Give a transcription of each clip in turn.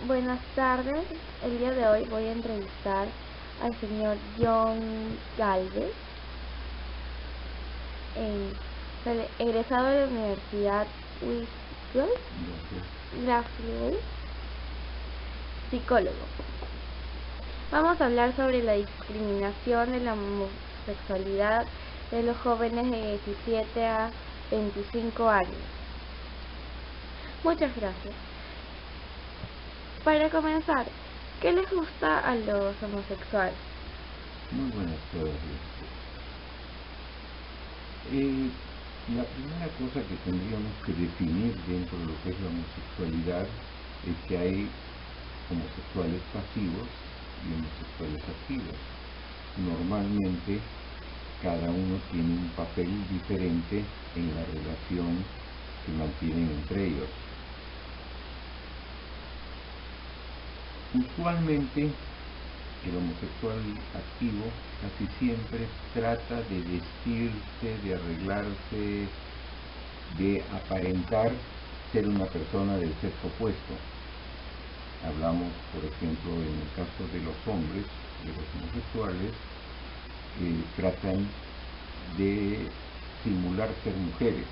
Buenas tardes. El día de hoy voy a entrevistar al señor John Galvez, egresado de la Universidad Grafield, psicólogo. Vamos a hablar sobre la discriminación de la homosexualidad de los jóvenes de 17 a 25 años. Muchas gracias. Para comenzar, ¿qué les gusta a los homosexuales? Muy buenas tardes. La primera cosa que tendríamos que definir dentro de lo que es la homosexualidad es que hay homosexuales pasivos y homosexuales activos. Normalmente cada uno tiene un papel diferente en la relación que mantienen entre ellos. Usualmente el homosexual activo casi siempre trata de vestirse, de arreglarse, de aparentar ser una persona del sexo opuesto. Hablamos, por ejemplo, en el caso de los hombres, de los homosexuales, tratan de simular ser mujeres.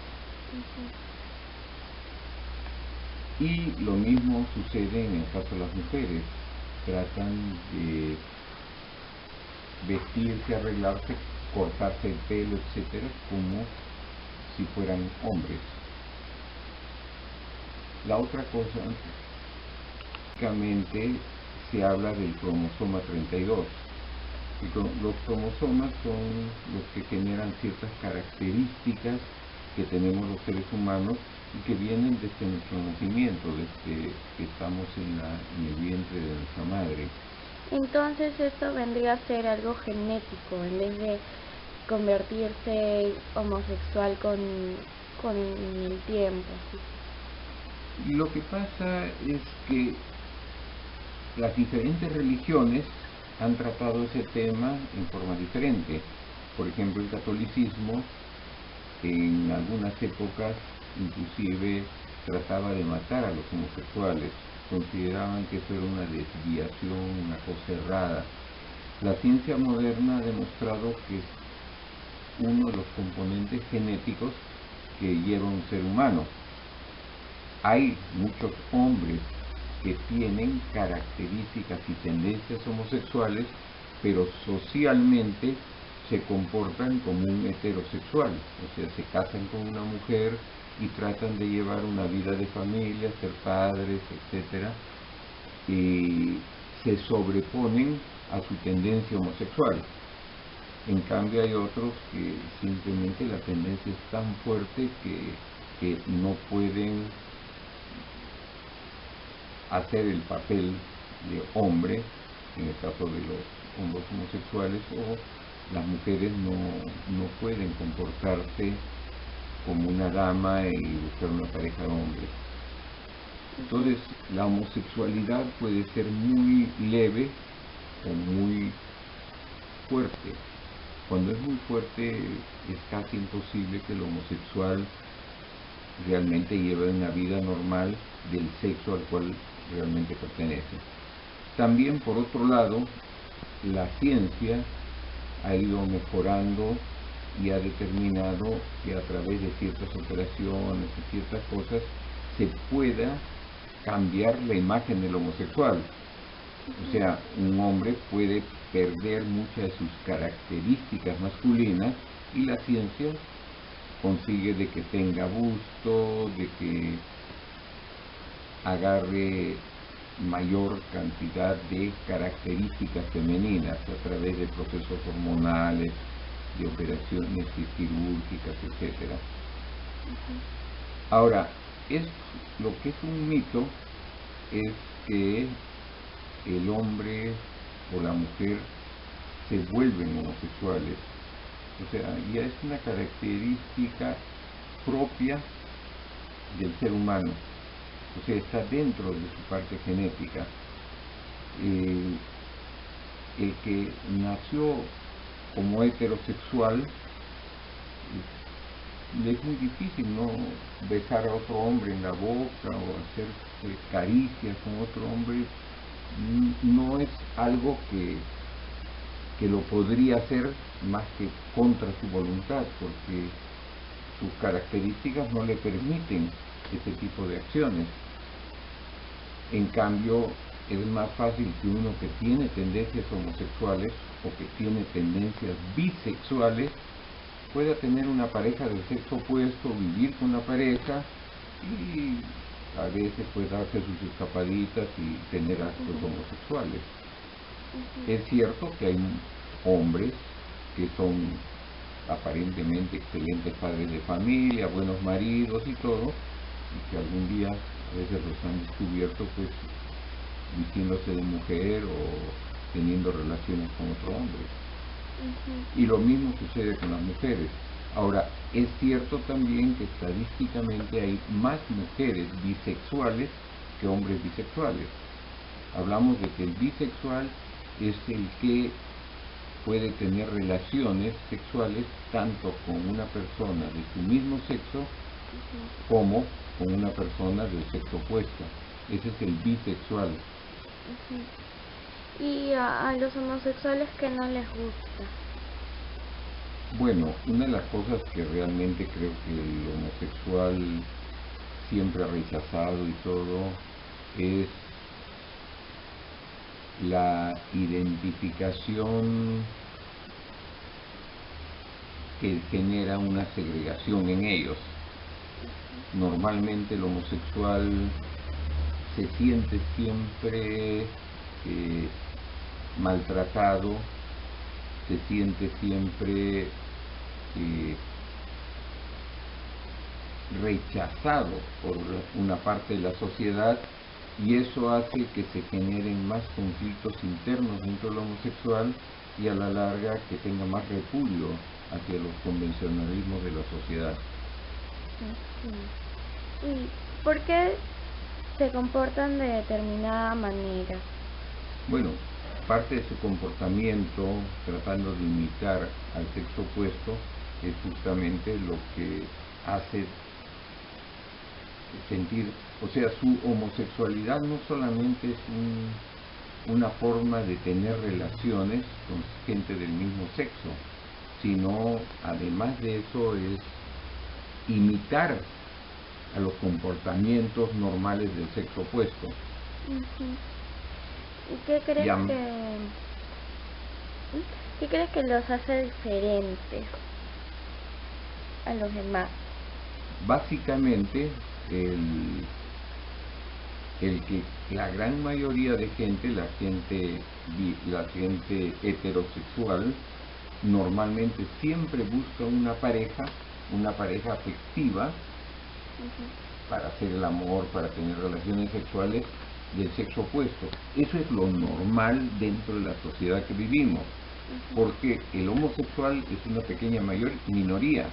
Y lo mismo sucede en el caso de las mujeres. Tratan de vestirse, arreglarse, cortarse el pelo, etcétera, como si fueran hombres. La otra cosa, básicamente se habla del cromosoma 32. Los cromosomas son los que generan ciertas características que tenemos los seres humanos y que vienen desde nuestro nacimiento, desde que estamos en el vientre de nuestra madre. Entonces esto vendría a ser algo genético en vez de convertirse homosexual con el tiempo. Y lo que pasa es que las diferentes religiones han tratado ese tema en forma diferente. Por ejemplo, el catolicismo en algunas épocas inclusive trataba de matar a los homosexuales. Consideraban que eso era una desviación, una cosa errada. La ciencia moderna ha demostrado que es uno de los componentes genéticos que lleva un ser humano. Hay muchos hombres que tienen características y tendencias homosexuales, pero socialmente se comportan como un heterosexual, o sea, se casan con una mujer y tratan de llevar una vida de familia, ser padres, etcétera, y se sobreponen a su tendencia homosexual. En cambio hay otros que simplemente la tendencia es tan fuerte que no pueden hacer el papel de hombre, en el caso de los hombres homosexuales, o las mujeres no pueden comportarse como una dama y buscar una pareja de hombres. Entonces, la homosexualidad puede ser muy leve o muy fuerte. Cuando es muy fuerte, es casi imposible que el homosexual realmente lleve una vida normal del sexo al cual realmente pertenece. También, por otro lado, la ciencia ha ido mejorando y ha determinado que a través de ciertas operaciones y ciertas cosas se pueda cambiar la imagen del homosexual. O sea, un hombre puede perder muchas de sus características masculinas y la ciencia consigue de que tenga busto, de que agarre mayor cantidad de características femeninas a través de procesos hormonales, de operaciones quirúrgicas, etc. Ahora, lo que es un mito es que el hombre o la mujer se vuelven homosexuales. O sea, ya es una característica propia del ser humano. O sea, está dentro de su parte genética. El que nació como heterosexual le es muy difícil no besar a otro hombre en la boca o hacer caricias con otro hombre. No es algo que lo podría hacer más que contra su voluntad, porque sus características no le permiten ese tipo de acciones. En cambio, es más fácil que uno que tiene tendencias homosexuales o que tiene tendencias bisexuales pueda tener una pareja del sexo opuesto, vivir con la pareja y a veces puede darse sus escapaditas y tener actos homosexuales. Es cierto que hay hombres que son aparentemente excelentes padres de familia, buenos maridos y todo, y que algún día a veces los han descubierto pues vistiéndose de mujer o teniendo relaciones con otro hombre. Y lo mismo sucede con las mujeres. Ahora, es cierto también que estadísticamente hay más mujeres bisexuales que hombres bisexuales. Hablamos de que el bisexual es el que puede tener relaciones sexuales tanto con una persona de su mismo sexo como con una persona del sexo opuesto. Ese es el bisexual. ¿Y a los homosexuales que no les gusta? Bueno, una de las cosas que realmente creo que el homosexual siempre ha rechazado y todo es la identificación que genera una segregación en ellos. Normalmente el homosexual se siente siempre maltratado, se siente siempre rechazado por una parte de la sociedad, y eso hace que se generen más conflictos internos dentro del homosexual y a la larga que tenga más repudio hacia los convencionalismos de la sociedad. ¿Y por qué se comportan de determinada manera? Bueno, parte de su comportamiento tratando de imitar al sexo opuesto es justamente lo que hace sentir, o sea, su homosexualidad no solamente es una forma de tener relaciones con gente del mismo sexo, sino además de eso es imitar a los comportamientos normales del sexo opuesto. ¿Y qué crees que los hace diferentes a los demás? Básicamente, el que la gran mayoría de gente, la gente heterosexual, normalmente siempre busca una pareja afectiva para hacer el amor, para tener relaciones sexuales del sexo opuesto. Eso es lo normal dentro de la sociedad que vivimos, porque el homosexual es una pequeña minoría,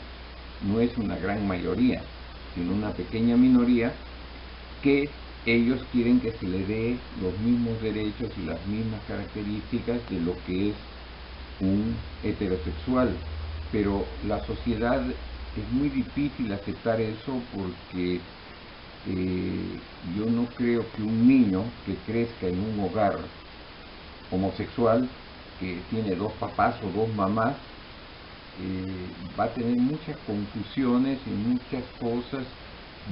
no es una gran mayoría, sino una pequeña minoría que ellos quieren que se le dé los mismos derechos y las mismas características de lo que es un heterosexual. Pero la sociedad es muy difícil aceptar eso porque yo no creo que un niño que crezca en un hogar homosexual, que tiene dos papás o dos mamás, va a tener muchas confusiones y muchas cosas,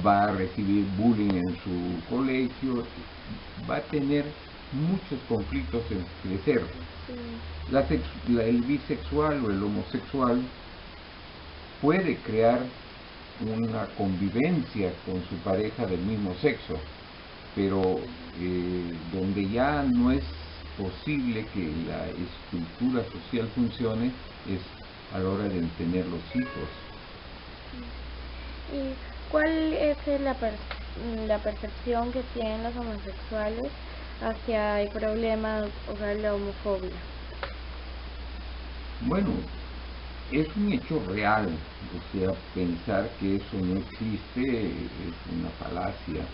va a recibir bullying en su colegio, va a tener muchos conflictos en crecer. El bisexual o el homosexual puede crear una convivencia con su pareja del mismo sexo, pero donde ya no es posible que la estructura social funcione es a la hora de tener los hijos. ¿Y cuál es la percepción que tienen los homosexuales hacia el problema, o sea, la homofobia? Bueno, es un hecho real, o sea, pensar que eso no existe es una falacia.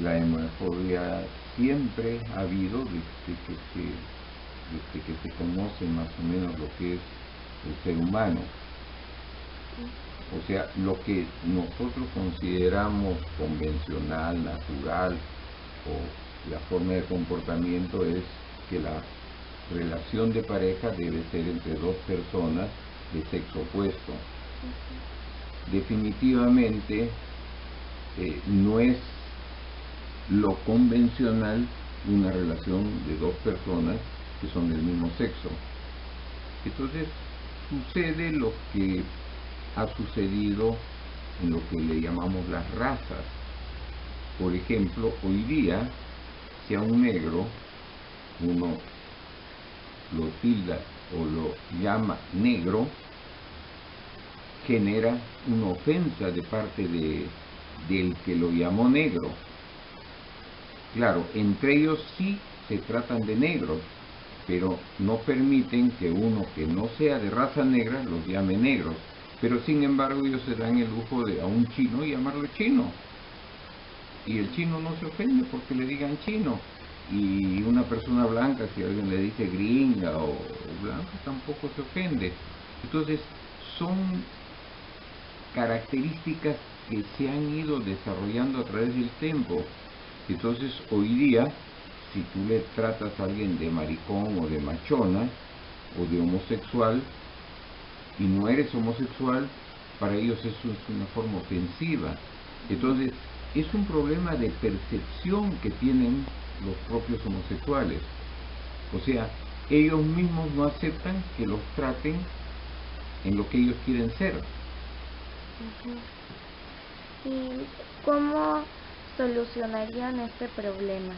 La homofobia siempre ha habido desde que se conoce más o menos lo que es el ser humano. O sea, lo que nosotros consideramos convencional, natural, o la forma de comportamiento es que la relación de pareja debe ser entre dos personas de sexo opuesto. Definitivamente no es lo convencional una relación de dos personas que son del mismo sexo. Entonces sucede lo que ha sucedido en lo que le llamamos las razas. Por ejemplo, hoy día, si a un negro uno lo tilda o lo llama negro, genera una ofensa de parte del que lo llamó negro. Claro, entre ellos sí se tratan de negros, pero no permiten que uno que no sea de raza negra los llame negros. Pero sin embargo ellos se dan el lujo de a un chino llamarlo chino. Y el chino no se ofende porque le digan chino. Y una persona blanca, si alguien le dice gringa o blanca, tampoco se ofende. Entonces son características que se han ido desarrollando a través del tiempo. Entonces hoy día, si tú le tratas a alguien de maricón o de machona o de homosexual y no eres homosexual, para ellos eso es una forma ofensiva. Entonces es un problema de percepción que tienen los propios homosexuales. O sea, ellos mismos no aceptan que los traten en lo que ellos quieren ser. ¿Y cómo solucionarían este problema?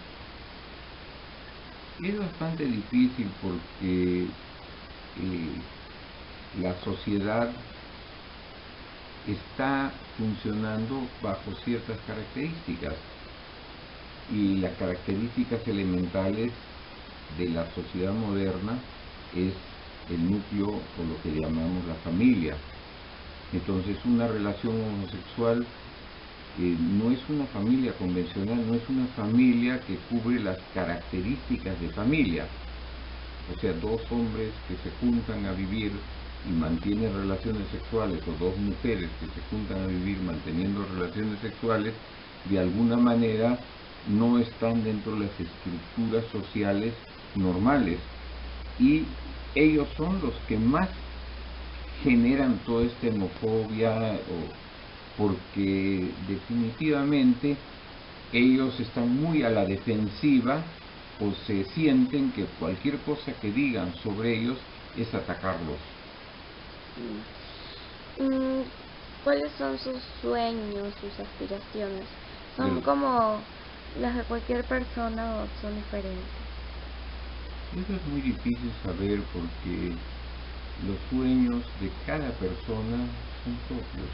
Es bastante difícil porque la sociedad está funcionando bajo ciertas características y las características elementales de la sociedad moderna es el núcleo o lo que llamamos la familia. Entonces una relación homosexual no es una familia convencional, no es una familia que cubre las características de familia. O sea, dos hombres que se juntan a vivir y mantienen relaciones sexuales, o dos mujeres que se juntan a vivir manteniendo relaciones sexuales, de alguna manera no están dentro de las estructuras sociales normales. Y ellos son los que más generan toda esta homofobia, porque definitivamente ellos están muy a la defensiva o se sienten que cualquier cosa que digan sobre ellos es atacarlos. ¿Cuáles son sus sueños, sus aspiraciones? ¿Son Pero como las de cualquier persona o son diferentes? eso es muy difícil saber porque los sueños de cada persona son propios.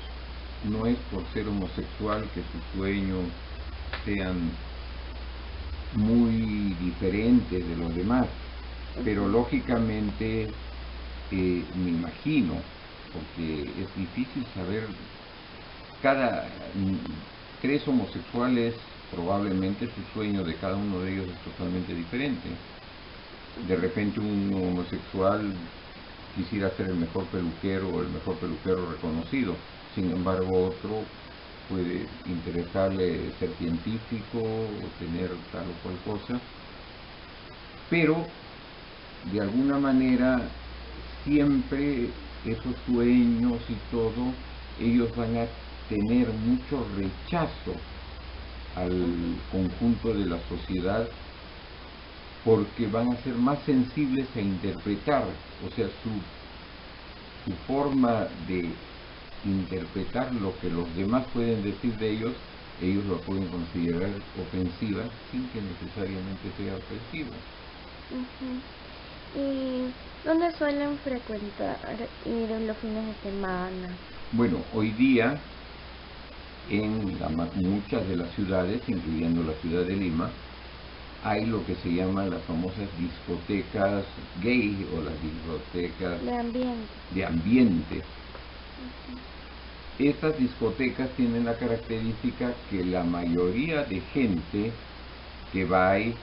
No es por ser homosexual que sus sueños sean muy diferentes de los demás, pero lógicamente me imagino, porque es difícil saber, tres homosexuales, probablemente su sueño de cada uno de ellos es totalmente diferente. De repente un homosexual quisiera ser el mejor peluquero o el mejor peluquero reconocido, sin embargo otro puede interesarle ser científico o tener tal o cual cosa, pero de alguna manera siempre esos sueños y todo, ellos van a tener mucho rechazo al conjunto de la sociedad porque van a ser más sensibles a interpretar, o sea, su forma de interpretar lo que los demás pueden decir de ellos, ellos lo pueden considerar ofensiva sin que necesariamente sea ofensiva. ¿Y dónde suelen frecuentar ir los fines de semana? Bueno, hoy día en muchas de las ciudades, incluyendo la ciudad de Lima, hay lo que se llaman las famosas discotecas gay o las discotecas de ambiente. Estas discotecas tienen la característica que la mayoría de gente que va ahí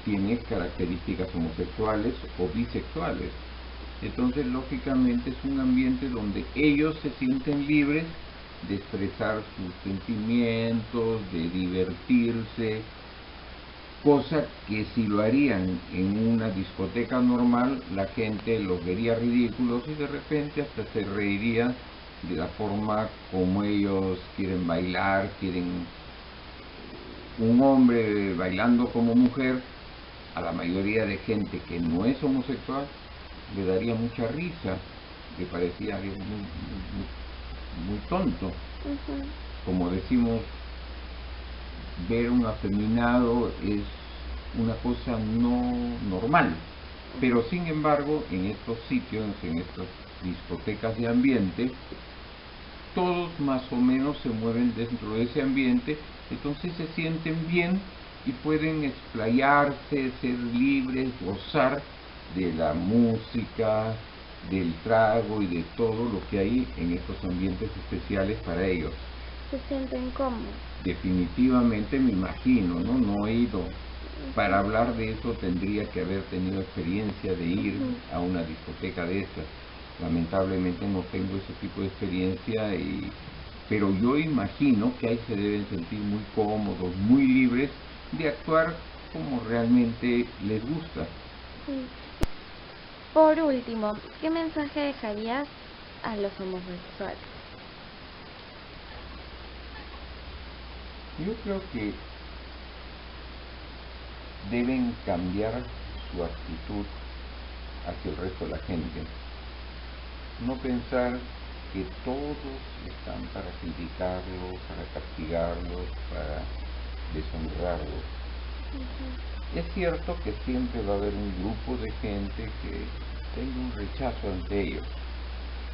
tiene características homosexuales o bisexuales. Entonces, lógicamente, es un ambiente donde ellos se sienten libres de expresar sus sentimientos, de divertirse, cosa que si lo harían en una discoteca normal, la gente los vería ridículos y de repente hasta se reiría de la forma como ellos quieren bailar, quieren un hombre bailando como mujer. A la mayoría de gente que no es homosexual le daría mucha risa, le parecía algo muy tonto. Como decimos, ver un afeminado es una cosa no normal, pero sin embargo en estos sitios, en estas discotecas de ambiente, todos más o menos se mueven dentro de ese ambiente, entonces se sienten bien y pueden explayarse, ser libres, gozar de la música, del trago y de todo lo que hay en estos ambientes especiales para ellos. ¿Se sienten cómodos? Definitivamente me imagino, ¿no? No he ido. Para hablar de eso tendría que haber tenido experiencia de ir a una discoteca de estas. Lamentablemente no tengo ese tipo de experiencia, pero yo imagino que ahí se deben sentir muy cómodos, muy libres de actuar como realmente les gusta. Sí. Por último, ¿qué mensaje dejarías a los homosexuales? Yo creo que deben cambiar su actitud hacia el resto de la gente. No pensar que todos están para criticarlos, para castigarlos, para deshonrarlos. Es cierto que siempre va a haber un grupo de gente que tenga un rechazo ante ellos,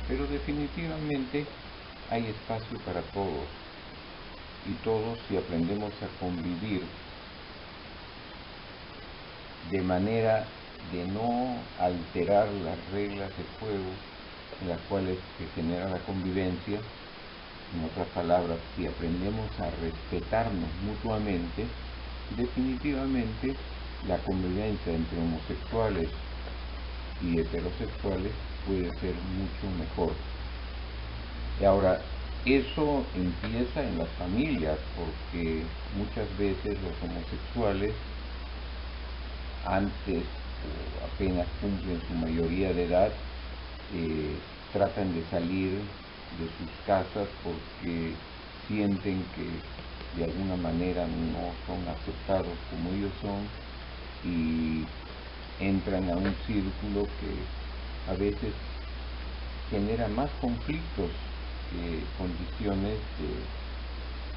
pero definitivamente hay espacio para todos, y todos, si aprendemos a convivir de manera de no alterar las reglas de juego en las cuales se genera la convivencia, en otras palabras, si aprendemos a respetarnos mutuamente, definitivamente la convivencia entre homosexuales y heterosexuales puede ser mucho mejor. Y ahora, eso empieza en las familias, porque muchas veces los homosexuales, antes o apenas cumplen su mayoría de edad, tratan de salir de sus casas porque sienten que de alguna manera no son aceptados como ellos son, y entran a un círculo que a veces genera más conflictos que condiciones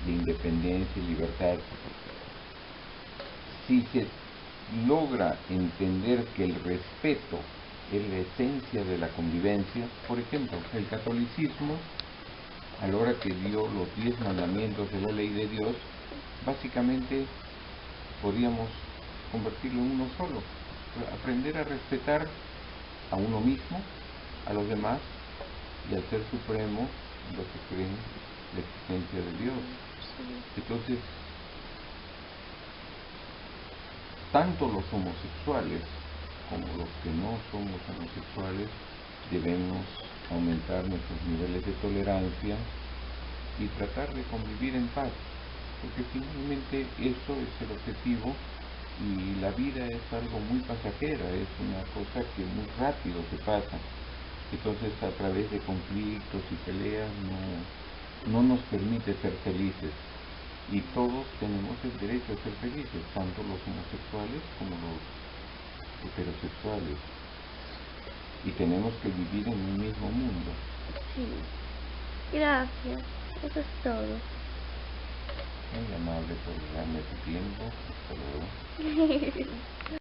de independencia y libertad. Si se logra entender que el respeto es la esencia de la convivencia, por ejemplo, el catolicismo, a la hora que dio los 10 mandamientos de la ley de Dios, básicamente podíamos convertirlo en uno solo: aprender a respetar a uno mismo, a los demás y al Ser Supremo, los que creen la existencia de Dios. Entonces, tanto los homosexuales como los que no somos homosexuales debemos aumentar nuestros niveles de tolerancia y tratar de convivir en paz, porque finalmente eso es el objetivo, y la vida es algo muy pasajera, es una cosa que muy rápido se pasa. Entonces, a través de conflictos y peleas no nos permite ser felices, y todos tenemos el derecho a ser felices, tanto los homosexuales como los heterosexuales, y tenemos que vivir en un mismo mundo. Sí, gracias, eso es todo. Muy amable por darme tu tiempo. Hasta luego.